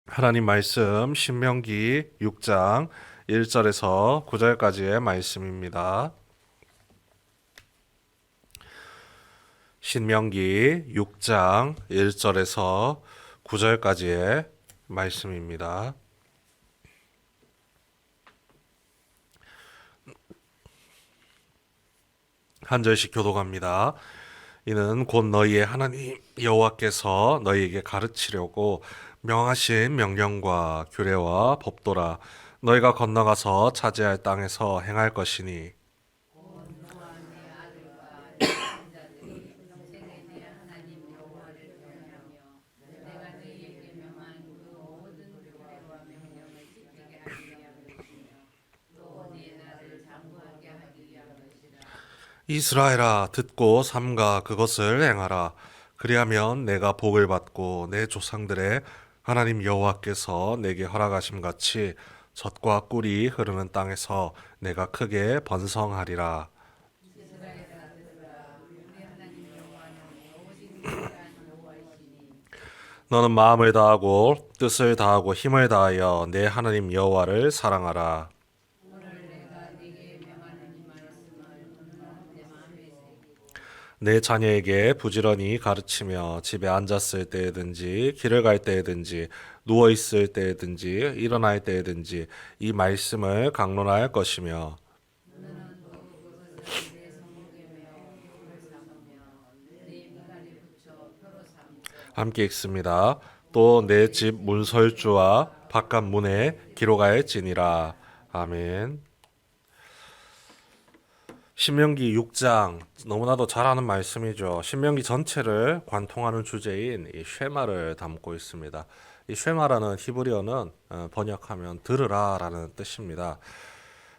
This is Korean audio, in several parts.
하나님 말씀 신명기 6장 1절에서 9절까지의 말씀입니다. 신명기 6장 1절에서 9절까지의 말씀입니다. 한 절씩 교독합니다. 이는 곧 너희의 하나님 여호와께서 너희에게 가르치려고 명하신 명령과 규례와 법도라. 너희가 건너가서 차지할 땅에서 행할 것이니 이스라엘아 듣고 삼가 그것을 행하라. 그리하면 내가 복을 받고 내 조상들의 하나님 여호와께서 내게 허락하심 같이 젖과 꿀이 흐르는 땅에서 내가 크게 번성하리라. 너는 마음을 다하고 뜻을 다하고 힘을 다하여 내 하나님 여호와를 사랑하라. 내 자녀에게 부지런히 가르치며 집에 앉았을 때에든지 길을 갈 때에든지 누워 있을 때에든지 일어날 때에든지 이 말씀을 강론할 것이며 함께 읽습니다. 또 내 집 문설주와 바깥 문에 기록하였지니라. 아멘. 신명기 6장 너무나도 잘 아는 말씀이죠. 신명기 전체를 관통하는 주제인 이 쉐마를 담고 있습니다. 이 쉐마라는 히브리어는 번역하면 들으라라는 뜻입니다.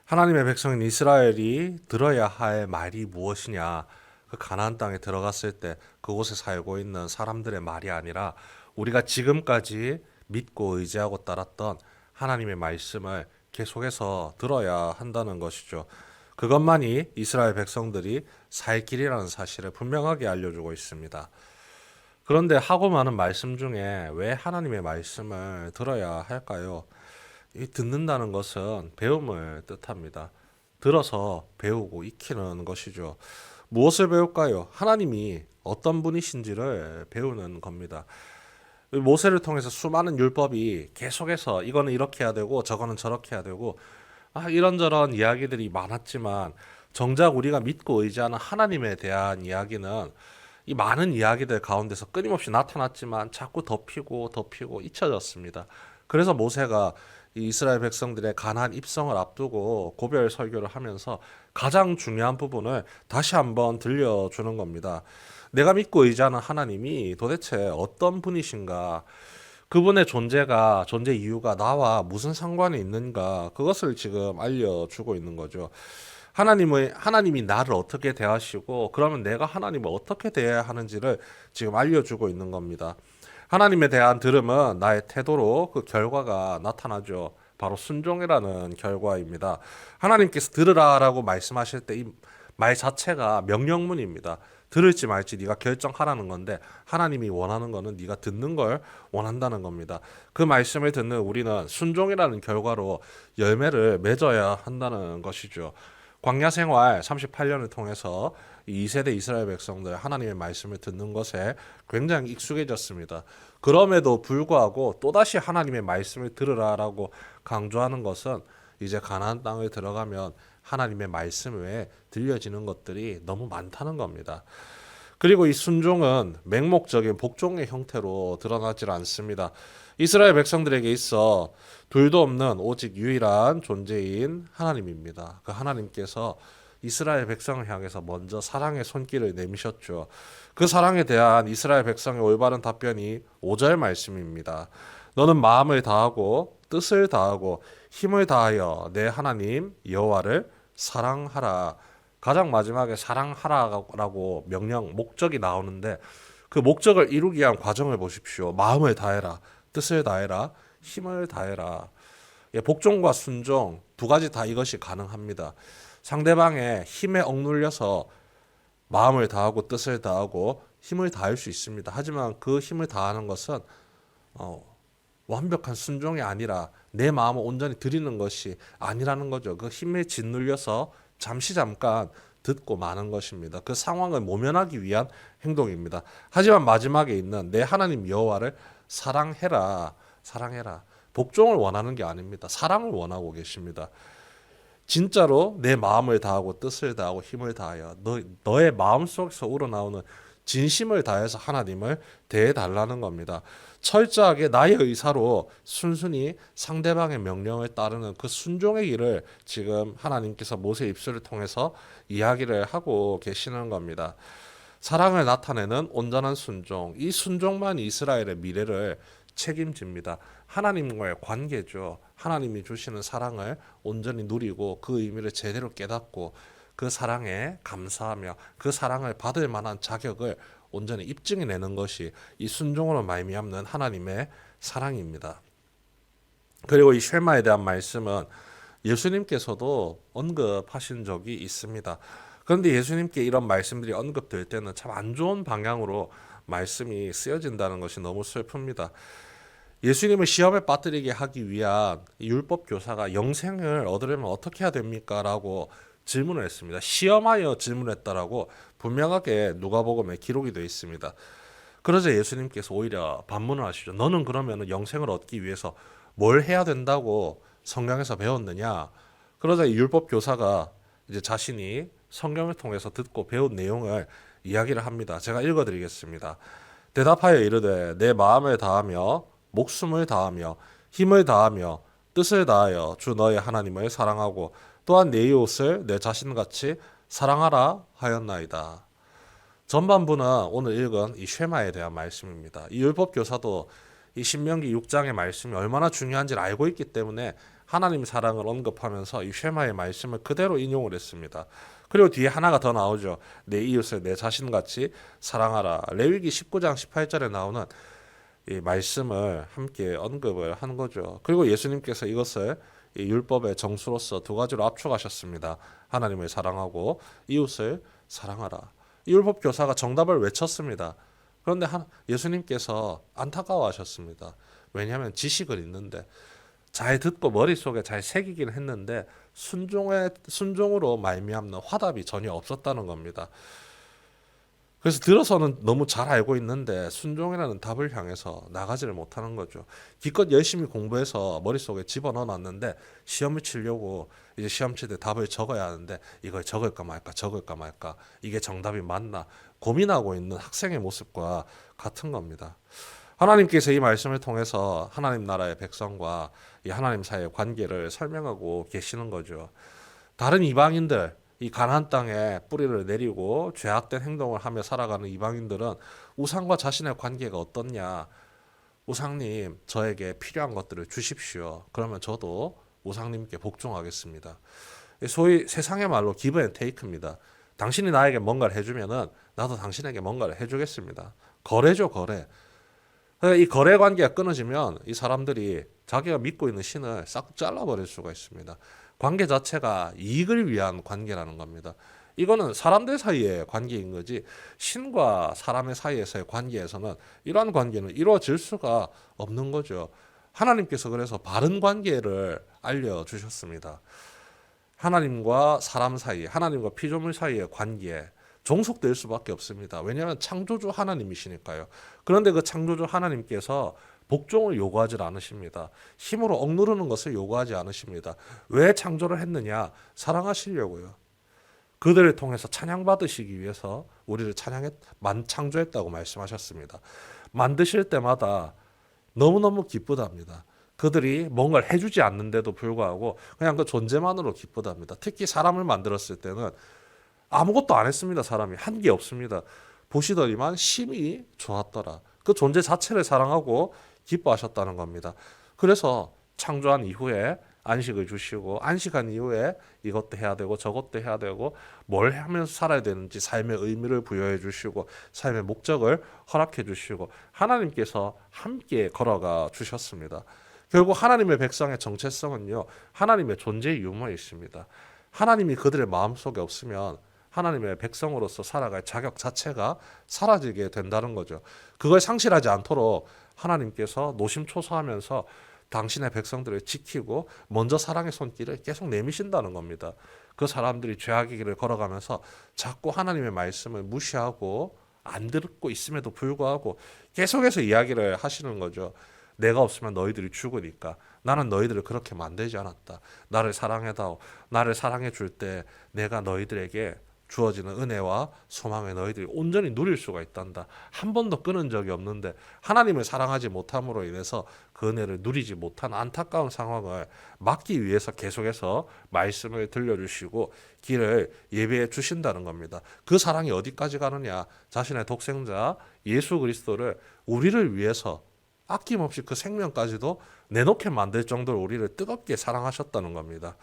하나님의 백성인 이스라엘이 들어야 할 말이 무엇이냐? 그 가나안 땅에 들어갔을 때 그곳에 살고 있는 사람들의 말이 아니라 우리가 지금까지 믿고 의지하고 따랐던 하나님의 말씀을 계속해서 들어야 한다는 것이죠. 그것만이 이스라엘 백성들이 살 길이라는 사실을 분명하게 알려주고 있습니다. 그런데 하고 많은 말씀 중에 왜 하나님의 말씀을 들어야 할까요? 이 듣는다는 것은 배움을 뜻합니다. 들어서 배우고 익히는 것이죠. 무엇을 배울까요? 하나님이 어떤 분이신지를 배우는 겁니다. 모세를 통해서 수많은 율법이 계속해서 이거는 이렇게 해야 되고 저거는 저렇게 해야 되고 이런저런 이야기들이 많았지만 정작 우리가 믿고 의지하는 하나님에 대한 이야기는 이 많은 이야기들 가운데서 끊임없이 나타났지만 자꾸 덮이고 덮이고 잊혀졌습니다. 그래서 모세가 이 이스라엘 백성들의 가나안 입성을 앞두고 고별 설교를 하면서 가장 중요한 부분을 다시 한번 들려주는 겁니다. 내가 믿고 의지하는 하나님이 도대체 어떤 분이신가? 그분의 존재 이유가 나와 무슨 상관이 있는가? 그것을 지금 알려주고 있는 거죠. 하나님이 나를 어떻게 대하시고, 그러면 내가 하나님을 어떻게 대해야 하는지를 지금 알려주고 있는 겁니다. 하나님에 대한 들음은 나의 태도로 그 결과가 나타나죠. 바로 순종이라는 결과입니다. 하나님께서 들으라라고 말씀하실 때 이 말 자체가 명령문입니다. 들을지 말지 네가 결정하라는 건데 하나님이 원하는 거는 네가 듣는 걸 원한다는 겁니다. 그 말씀을 듣는 우리는 순종이라는 결과로 열매를 맺어야 한다는 것이죠. 광야 생활 38년을 통해서 이 2세대 이스라엘 백성들 하나님의 말씀을 듣는 것에 굉장히 익숙해졌습니다. 그럼에도 불구하고 또다시 하나님의 말씀을 들으라라고 강조하는 것은 이제 가나안 땅을 들어가면 하나님의 말씀 외에 들려지는 것들이 너무 많다는 겁니다. 그리고 이 순종은 맹목적인 복종의 형태로 드러나질 않습니다. 이스라엘 백성들에게 있어 둘도 없는 오직 유일한 존재인 하나님입니다. 그 하나님께서 이스라엘 백성을 향해서 먼저 사랑의 손길을 내미셨죠. 그 사랑에 대한 이스라엘 백성의 올바른 답변이 5절 말씀입니다. 너는 마음을 다하고 뜻을 다하고 힘을 다하여 내 하나님 여호와를 사랑하라. 가장 마지막에 사랑하라라고 명령 목적이 나오는데 그 목적을 이루기 위한 과정을 보십시오. 마음을 다해라. 뜻을 다해라. 힘을 다해라. 복종과 순종 두 가지 다 이것이 가능합니다. 상대방의 힘에 억눌려서 마음을 다하고 뜻을 다하고 힘을 다할 수 있습니다. 하지만 그 힘을 다하는 것은 완벽한 순종이 아니라 내 마음을 온전히 드리는 것이 아니라는 거죠. 그 힘에 짓눌려서 잠깐 듣고 마는 것입니다. 그 상황을 모면하기 위한 행동입니다. 하지만 마지막에 있는 내 하나님 여호와를 사랑해라. 사랑해라. 복종을 원하는 게 아닙니다. 사랑을 원하고 계십니다. 진짜로 내 마음을 다하고 뜻을 다하고 힘을 다하여 너의 마음속에서 우러나오는 진심을 다해서 하나님을 대해달라는 겁니다. 철저하게 나의 의사로 순순히 상대방의 명령을 따르는 그 순종의 길을 지금 하나님께서 모세 입술을 통해서 이야기를 하고 계시는 겁니다. 사랑을 나타내는 온전한 순종, 이 순종만이 이스라엘의 미래를 책임집니다. 하나님과의 관계죠. 하나님이 주시는 사랑을 온전히 누리고 그 의미를 제대로 깨닫고 그 사랑에 감사하며 그 사랑을 받을 만한 자격을 온전히 입증해내는 것이 이 순종으로 말미암는 하나님의 사랑입니다. 그리고 이 쉐마에 대한 말씀은 예수님께서도 언급하신 적이 있습니다. 그런데 예수님께 이런 말씀들이 언급될 때는 참 안 좋은 방향으로 말씀이 쓰여진다는 것이 너무 슬픕니다. 예수님을 시험에 빠뜨리게 하기 위한 율법 교사가 영생을 얻으려면 어떻게 해야 됩니까? 라고 질문을 했습니다. 시험하여 질문했다라고 분명하게 누가복음에 기록이 되어 있습니다. 그러자 예수님께서 오히려 반문을 하시죠. 너는 그러면 영생을 얻기 위해서 뭘 해야 된다고 성경에서 배웠느냐? 그러자 율법 교사가 이제 자신이 성경을 통해서 듣고 배운 내용을 이야기를 합니다. 제가 읽어드리겠습니다. 대답하여 이르되 내 마음을 다하며 목숨을 다하며 힘을 다하며 뜻을 다하여 주 너의 하나님을 사랑하고 또한 내 이웃을 내 자신같이 사랑하라 하였나이다. 전반부는 오늘 읽은 이 쉐마에 대한 말씀입니다. 이 율법 교사도 이 신명기 6장의 말씀이 얼마나 중요한지를 알고 있기 때문에 하나님 사랑을 언급하면서 이 쉐마의 말씀을 그대로 인용을 했습니다. 그리고 뒤에 하나가 더 나오죠. 내 이웃을 내 자신같이 사랑하라. 레위기 19장 18절에 나오는 이 말씀을 함께 언급을 한 거죠. 그리고 예수님께서 이것을 이 율법의 정수로서 두 가지로 압축하셨습니다. 하나님을 사랑하고 이웃을 사랑하라. 이 율법 교사가 정답을 외쳤습니다. 그런데 예수님께서 안타까워하셨습니다. 왜냐하면 지식은 있는데 잘 듣고 머릿속에 잘 새기긴 했는데 순종으로 말미암는 화답이 전혀 없었다는 겁니다. 그래서 들어서는 너무 잘 알고 있는데 순종이라는 답을 향해서 나가지를 못하는 거죠. 기껏 열심히 공부해서 머릿속에 집어넣어놨는데 시험을 치려고 이제 시험 칠 때 답을 적어야 하는데 이걸 적을까 말까 이게 정답이 맞나 고민하고 있는 학생의 모습과 같은 겁니다. 하나님께서 이 말씀을 통해서 하나님 나라의 백성과 이 하나님 사이의 관계를 설명하고 계시는 거죠. 다른 이방인들 이 가나안 땅에 뿌리를 내리고 죄악된 행동을 하며 살아가는 이방인들은 우상과 자신의 관계가 어떻냐? 우상님, 저에게 필요한 것들을 주십시오. 그러면 저도 우상님께 복종하겠습니다. 소위 세상의 말로 give and take입니다. 당신이 나에게 뭔가를 해주면은 나도 당신에게 뭔가를 해주겠습니다. 거래죠, 거래. 이 거래 관계가 끊어지면 이 사람들이 자기가 믿고 있는 신을 싹 잘라버릴 수가 있습니다. 관계 자체가 이익을 위한 관계라는 겁니다. 이거는 사람들 사이의 관계인 거지 신과 사람의 사이에서의 관계에서는 이러한 관계는 이루어질 수가 없는 거죠. 하나님께서 그래서 바른 관계를 알려주셨습니다. 하나님과 사람 사이, 하나님과 피조물 사이의 관계 종속될 수밖에 없습니다. 왜냐하면 창조주 하나님이시니까요. 그런데 그 창조주 하나님께서 복종을 요구하지 않으십니다. 힘으로 억누르는 것을 요구하지 않으십니다. 왜 창조를 했느냐? 사랑하시려고요. 그들을 통해서 찬양받으시기 위해서 우리를 창조했다고 말씀하셨습니다. 만드실 때마다 너무너무 기쁘답니다. 그들이 뭔가를 해주지 않는데도 불구하고 그냥 그 존재만으로 기쁘답니다. 특히 사람을 만들었을 때는 아무것도 안 했습니다. 사람이 한 게 없습니다. 보시더니만 심히 좋았더라. 그 존재 자체를 사랑하고 기뻐하셨다는 겁니다. 그래서 창조한 이후에 안식을 주시고 안식한 이후에 이것도 해야 되고 저것도 해야 되고 뭘 하면서 살아야 되는지 삶의 의미를 부여해 주시고 삶의 목적을 허락해 주시고 하나님께서 함께 걸어가 주셨습니다. 결국 하나님의 백성의 정체성은요. 하나님의 존재의 유무에 있습니다. 하나님이 그들의 마음속에 없으면 하나님의 백성으로서 살아갈 자격 자체가 사라지게 된다는 거죠. 그걸 상실하지 않도록 하나님께서 노심초사하면서 당신의 백성들을 지키고 먼저 사랑의 손길을 계속 내미신다는 겁니다. 그 사람들이 죄악의 길을 걸어가면서 자꾸 하나님의 말씀을 무시하고 안 듣고 있음에도 불구하고 계속해서 이야기를 하시는 거죠. 내가 없으면 너희들이 죽으니까 나는 너희들을 그렇게 만들지 않았다. 나를 사랑해다오. 나를 사랑해 줄 때 내가 너희들에게 주어지는 은혜와 소망을 너희들이 온전히 누릴 수가 있단다. 한 번도 끊은 적이 없는데 하나님을 사랑하지 못함으로 인해서 그 은혜를 누리지 못한 안타까운 상황을 막기 위해서 계속해서 말씀을 들려주시고 길을 예비해 주신다는 겁니다. 그 사랑이 어디까지 가느냐? 자신의 독생자 예수 그리스도를 우리를 위해서 아낌없이 그 생명까지도 내놓게 만들 정도로 우리를 뜨겁게 사랑하셨다는 겁니다.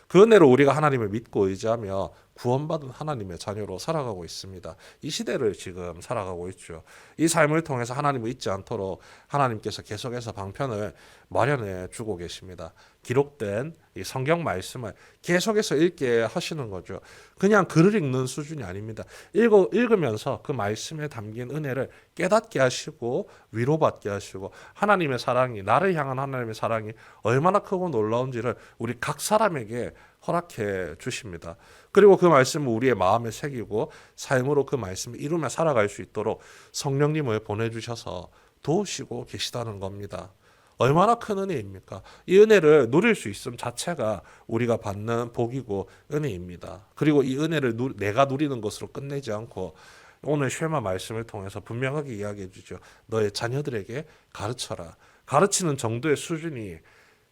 그 은혜로 우리가 하나님을 믿고 의지하며 구원받은 하나님의 자녀로 살아가고 있습니다. 이 시대를 지금 살아가고 있죠. 이 삶을 통해서 하나님을 잊지 않도록 하나님께서 계속해서 방편을 마련해 주고 계십니다. 기록된 이 성경 말씀을 계속해서 읽게 하시는 거죠. 그냥 글을 읽는 수준이 아닙니다. 읽으면서 그 말씀에 담긴 은혜를 깨닫게 하시고 위로받게 하시고 하나님의 사랑이 나를 향한 하나님의 사랑이 얼마나 크고 놀라운지를 우리 각 사람에게 허락해 주십니다. 그리고 그 말씀을 우리의 마음에 새기고 삶으로 그 말씀을 이루며 살아갈 수 있도록 성령님을 보내주셔서 도우시고 계시다는 겁니다. 얼마나 큰 은혜입니까? 이 은혜를 누릴 수 있음 자체가 우리가 받는 복이고 은혜입니다. 그리고 이 은혜를 내가 누리는 것으로 끝내지 않고 오늘 쉐마 말씀을 통해서 분명하게 이야기해 주죠. 너의 자녀들에게 가르쳐라. 가르치는 정도의 수준이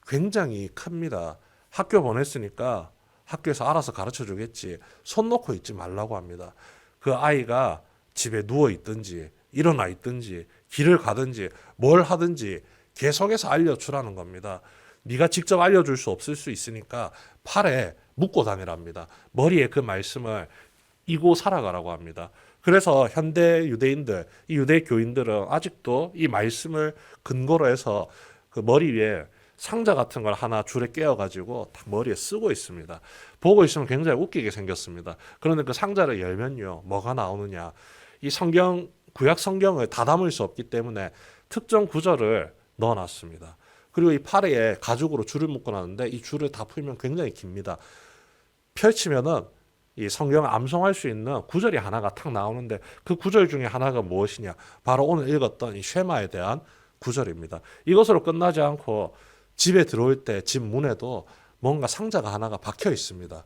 굉장히 큽니다. 학교 보냈으니까 학교에서 알아서 가르쳐 주겠지. 손 놓고 있지 말라고 합니다. 그 아이가 집에 누워 있든지 일어나 있든지 길을 가든지 뭘 하든지 계속해서 알려주라는 겁니다. 네가 직접 알려줄 수 없을 수 있으니까 팔에 묶고 다니랍니다. 머리에 그 말씀을 이고 살아가라고 합니다. 그래서 현대 유대인들, 이 유대 교인들은 아직도 이 말씀을 근거로 해서 그 머리 위에 상자 같은 걸 하나 줄에 깨어가지고 딱 머리에 쓰고 있습니다. 보고 있으면 굉장히 웃기게 생겼습니다. 그런데 그 상자를 열면요, 뭐가 나오느냐? 이 성경, 구약 성경을 다 담을 수 없기 때문에 특정 구절을 넣어놨습니다. 그리고 이 팔에 가죽으로 줄을 묶어놨는데 이 줄을 다 풀면 굉장히 깁니다. 펼치면은 이 성경을 암송할 수 있는 구절이 하나가 탁 나오는데 그 구절 중에 하나가 무엇이냐? 바로 오늘 읽었던 이 쉐마에 대한 구절입니다. 이것으로 끝나지 않고 집에 들어올 때 집 문에도 뭔가 상자가 하나가 박혀 있습니다.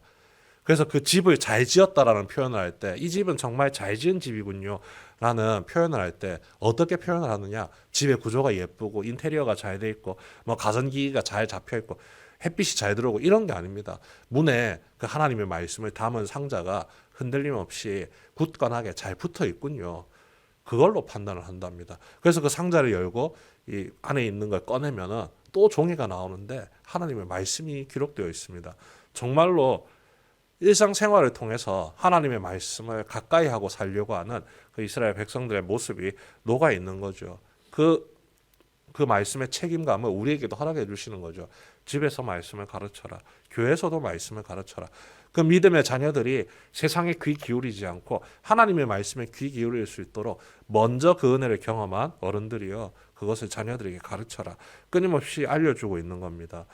그래서 그 집을 잘 지었다라는 표현을 할 때 이 집은 정말 잘 지은 집이군요 라는 표현을 할 때 어떻게 표현을 하느냐? 집의 구조가 예쁘고 인테리어가 잘 돼 있고 뭐 가전기기가 잘 잡혀 있고 햇빛이 잘 들어오고 이런 게 아닙니다. 문에 그 하나님의 말씀을 담은 상자가 흔들림 없이 굳건하게 잘 붙어 있군요. 그걸로 판단을 한답니다. 그래서 그 상자를 열고 이 안에 있는 걸 꺼내면은 또 종이가 나오는데 하나님의 말씀이 기록되어 있습니다. 정말로 일상생활을 통해서 하나님의 말씀을 가까이 하고 살려고 하는 그 이스라엘 백성들의 모습이 녹아 있는 거죠. 그 말씀의 책임감을 우리에게도 허락해 주시는 거죠. 집에서 말씀을 가르쳐라. 교회에서도 말씀을 가르쳐라. 그 믿음의 자녀들이 세상에 귀 기울이지 않고 하나님의 말씀에 귀 기울일 수 있도록 먼저 그 은혜를 경험한 어른들이요. 그것을 자녀들에게 가르쳐라. 끊임없이 알려주고 있는 겁니다.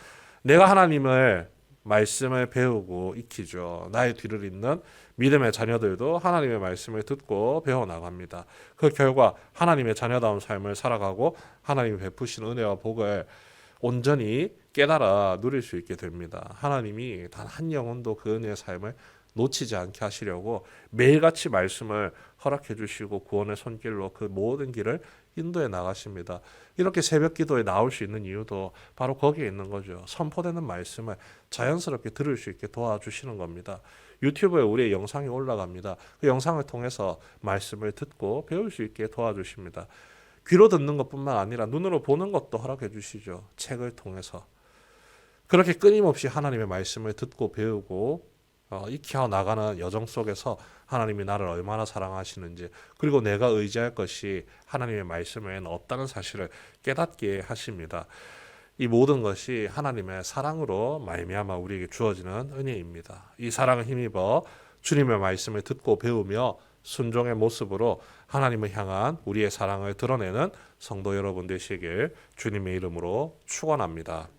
내가 하나님을 말씀을 배우고 익히죠. 나의 뒤를 잇는 믿음의 자녀들도 하나님의 말씀을 듣고 배워나갑니다. 그 결과 하나님의 자녀다운 삶을 살아가고 하나님이 베푸신 은혜와 복을 온전히 깨달아 누릴 수 있게 됩니다. 하나님이 단 한 영혼도 그 은혜의 삶을 놓치지 않게 하시려고 매일같이 말씀을 허락해 주시고 구원의 손길로 그 모든 길을 인도해 나가십니다. 이렇게 새벽 기도에 나올 수 있는 이유도 바로 거기에 있는 거죠. 선포되는 말씀을 자연스럽게 들을 수 있게 도와주시는 겁니다. 유튜브에 우리의 영상이 올라갑니다. 그 영상을 통해서 말씀을 듣고 배울 수 있게 도와주십니다. 귀로 듣는 것뿐만 아니라 눈으로 보는 것도 허락해 주시죠. 책을 통해서. 그렇게 끊임없이 하나님의 말씀을 듣고 배우고 익혀 나가는 여정 속에서 하나님이 나를 얼마나 사랑하시는지 그리고 내가 의지할 것이 하나님의 말씀 외에는 없다는 사실을 깨닫게 하십니다. 이 모든 것이 하나님의 사랑으로 말미암아 우리에게 주어지는 은혜입니다. 이 사랑을 힘입어 주님의 말씀을 듣고 배우며 순종의 모습으로 하나님을 향한 우리의 사랑을 드러내는 성도 여러분 되시길 주님의 이름으로 축원합니다.